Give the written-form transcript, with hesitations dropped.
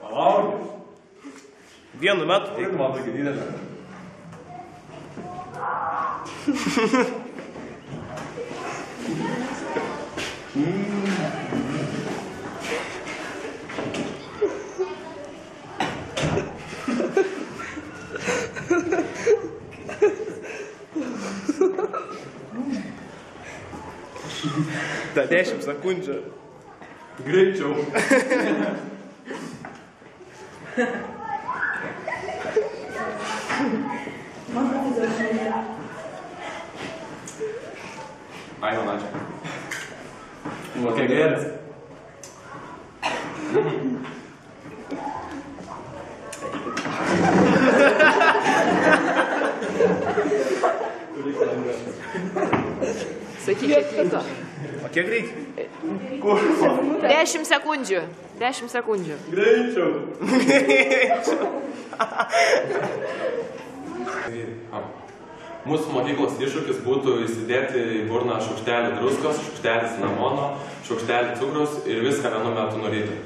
Palaukit. Vienu metu. Tik man tokia didelė. Da 10 sekundžių. Greičiau. Ai, man ačiū. Kokia geras. Sakyk, kiek kito. O kiek reikia? Kur? 10 sekundžių. 10 sekundžių. Greičiau. Mūsų mokyklos iššūkis būtų įsidėti į burną šaukštelį druskos, šaukštelį cinamono, šaukštelį cukraus ir viską vienu metu nuryti.